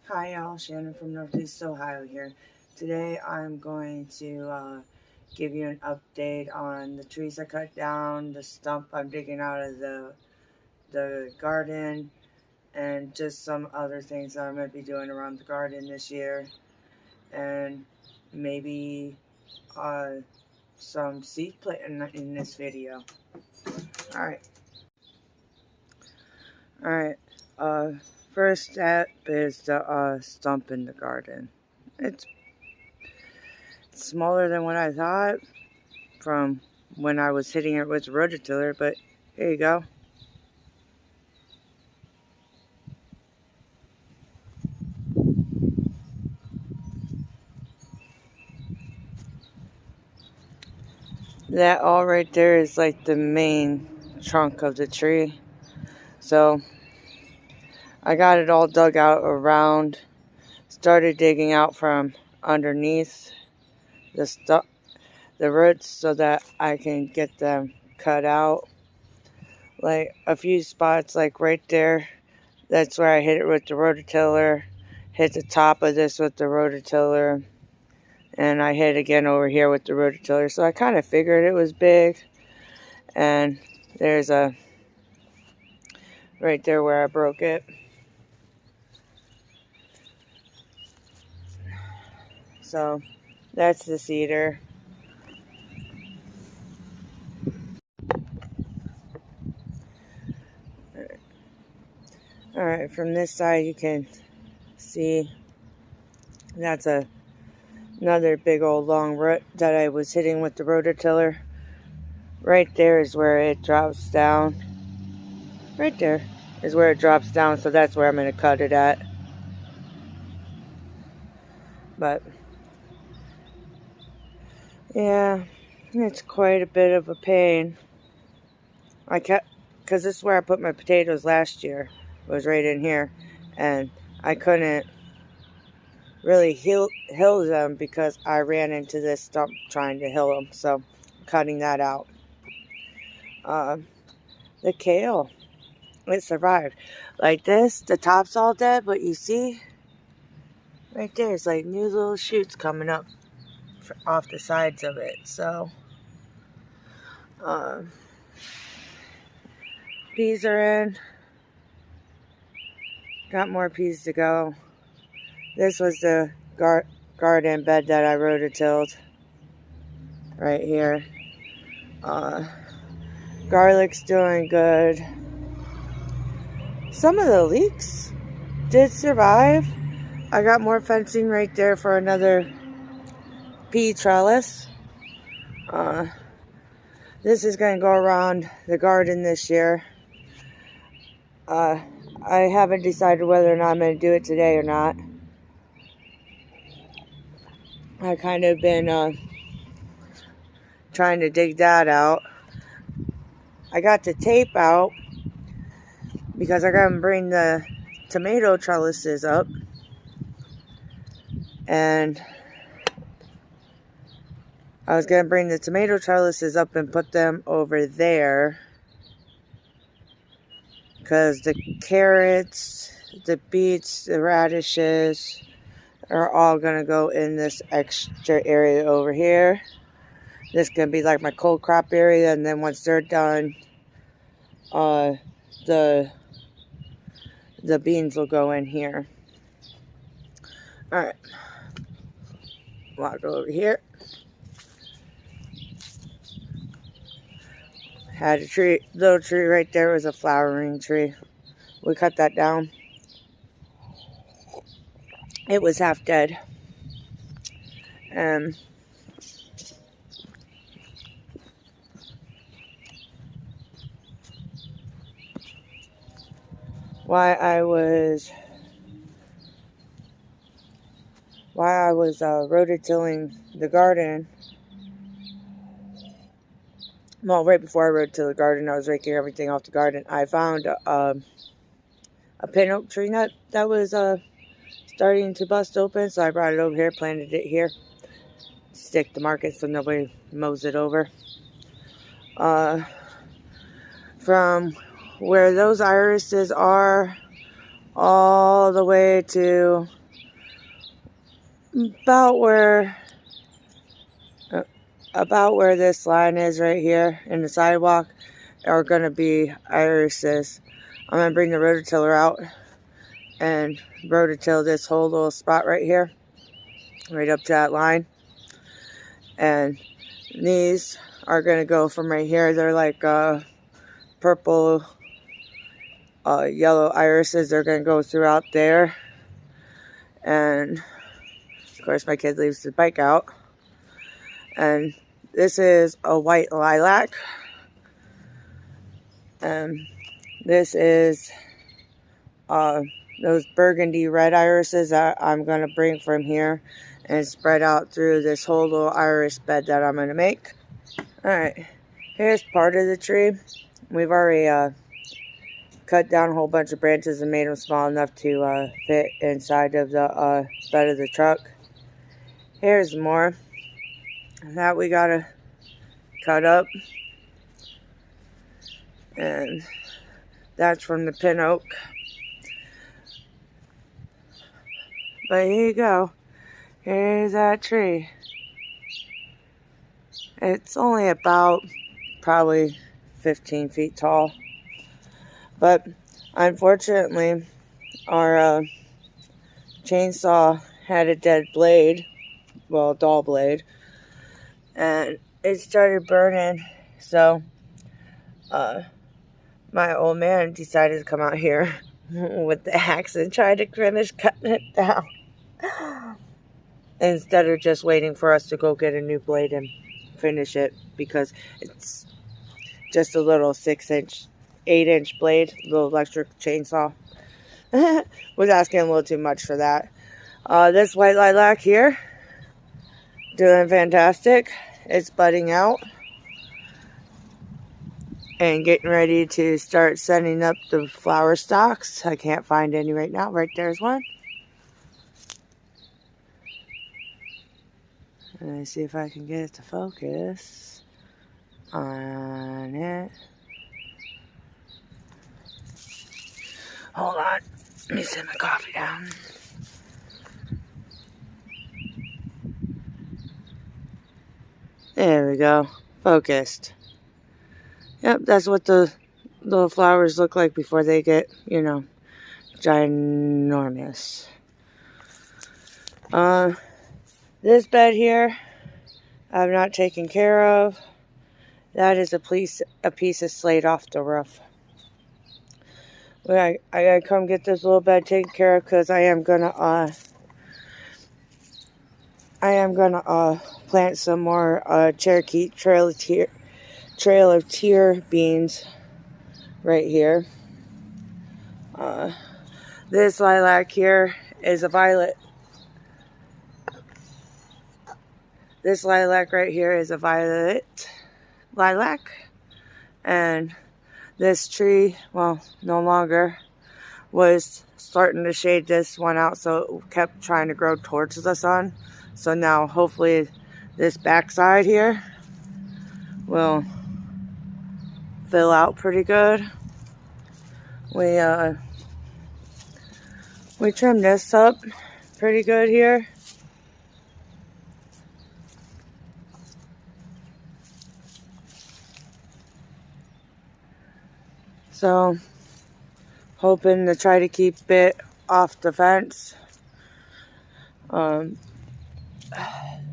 Hi y'all, Shannon from Northeast Ohio here. Today I'm going to give you an update on the trees I cut down, the stump I'm digging out of the garden, and just some other things that I might be doing around the garden this year, and maybe uh, some seed planting in this video. Alright, alright. Uh, First step is the stump in the garden. It's smaller than what I thought from when I was hitting it with the rototiller, but here you go. That all right there is like the main trunk of the tree. So I got it all dug out around, started digging out from underneath the roots so that I can get them cut out. Like a few spots, like right there, that's where I hit it with the rototiller. Hit the top of this with the rototiller. And I hit again over here with the rototiller. So I kind of figured it was big. And there's a right there where I broke it. So that's the cedar. Alright, from this side you can see that's another big old long root that I was hitting with the rototiller. Right there is where it drops down. Right there is where it drops down, so that's where I'm going to cut it at. But yeah, it's quite a bit of a pain. Because this is where I put my potatoes last year. It was right in here. And I couldn't really hill them because I ran into this stump trying to hill them. So, cutting that out. The kale, it survived. Like this, the top's all dead, but you see, right there, it's like new little shoots coming up off the sides of it. So, peas are in. Got more peas to go. This was the garden bed that I rototilled right here. Garlic's doing good. Some of the leeks did survive. I got more fencing right there for another pea trellis. This is going to go around the garden this year. I haven't decided whether or not I'm going to do it today or not. I kind of been trying to dig that out. I got the tape out because I got to bring the tomato trellises up. And I was going to bring the tomato trellises up and put them over there. Because the carrots, the beets, the radishes are all going to go in this extra area over here. This is going to be like my cold crop area. And then once they're done, the beans will go in here. Alright. Walk over here. Had a little tree right there. Was a flowering tree. We cut that down. It was half dead. While I was rototilling the garden, well, right before I rototilled the garden, I was raking everything off the garden. I found a pin oak tree nut that was starting to bust open, so I brought it over here, planted it here, stick the market so nobody mows it over. From where those irises are all the way to about where this line is right here in the sidewalk are going to be irises. I'm going to bring the rototiller out and rototill this whole little spot right here, right up to that line. And these are going to go from right here. They're like purple, yellow irises. They're going to go throughout there. And of course my kid leaves the bike out. And this is a white lilac. And this is those burgundy red irises that I'm going to bring from here and spread out through this whole little iris bed that I'm going to make. Alright, here's part of the tree. We've already cut down a whole bunch of branches and made them small enough to fit inside of the bed of the truck. Here's more that we gotta cut up. And that's from the pin oak. But here you go. Here's that tree. It's only about probably 15 feet tall. But unfortunately, our chainsaw had a dead blade. Well, dull blade. And it started burning. So my old man decided to come out here with the axe and try to finish cutting it down. Instead of just waiting for us to go get a new blade and finish it, because it's just a little 8-inch blade, little electric chainsaw. Was asking a little too much for that. This white lilac here, doing fantastic. It's budding out and getting ready to start sending up the flower stalks. I can't find any right now. Right there's one. Let me see if I can get it to focus on it. Hold on. Let me set my coffee down. There we go. Focused. Yep, that's what the little flowers look like before they get, ginormous. This bed here, I've not taken care of. That is a piece of slate off the roof. I gotta come get this little bed taken care of because I am gonna plant some more Cherokee Trail of Tear beans right here. This lilac here is a violet. This lilac right here is a violet lilac. And this tree, well, no longer, was starting to shade this one out, so it kept trying to grow towards the sun. So now hopefully this backside here will fill out pretty good. We trimmed this up pretty good here. So, hoping to try to keep it off the fence.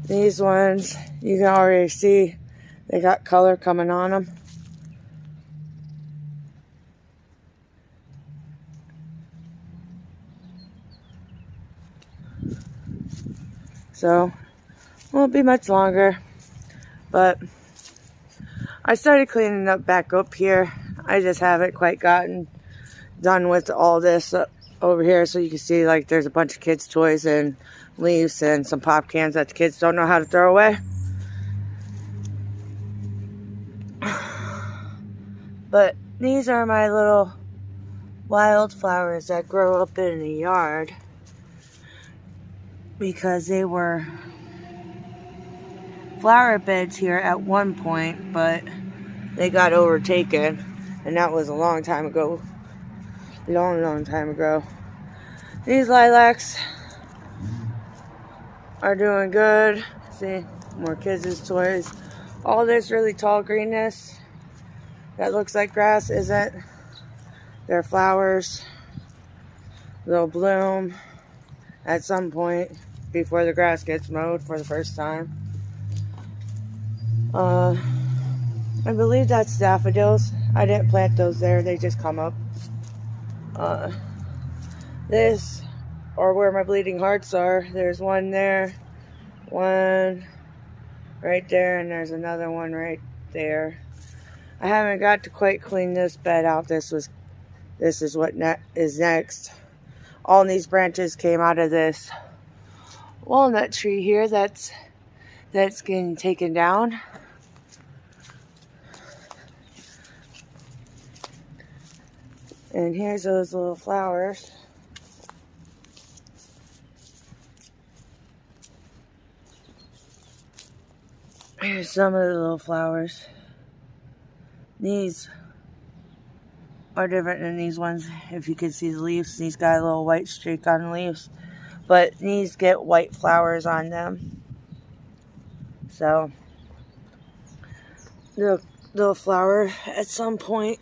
These ones, you can already see they got color coming on them. So, won't be much longer. But I started cleaning up back up here. I just haven't quite gotten done with all this over here. So you can see, like, there's a bunch of kids' toys and leaves and some pop cans that the kids don't know how to throw away. But these are my little wildflowers that grow up in the yard, because they were flower beds here at one point, but they got overtaken. And that was a long time ago. Long time ago. These lilacs are doing good. See, more kids' toys. All this really tall greenness that looks like grass isn't. They're flowers. They'll bloom at some point before the grass gets mowed for the first time. I believe that's daffodils. I didn't plant those there. They just come up. This, or where my bleeding hearts are, there's one there, one right there, and there's another one right there. I haven't got to quite clean this bed out. This is what is next. All these branches came out of this walnut tree here that's getting taken down. And here's those little flowers. Here's some of the little flowers. These are different than these ones. If you can see the leaves, these got a little white streak on the leaves. But these get white flowers on them. So they'll flower at some point.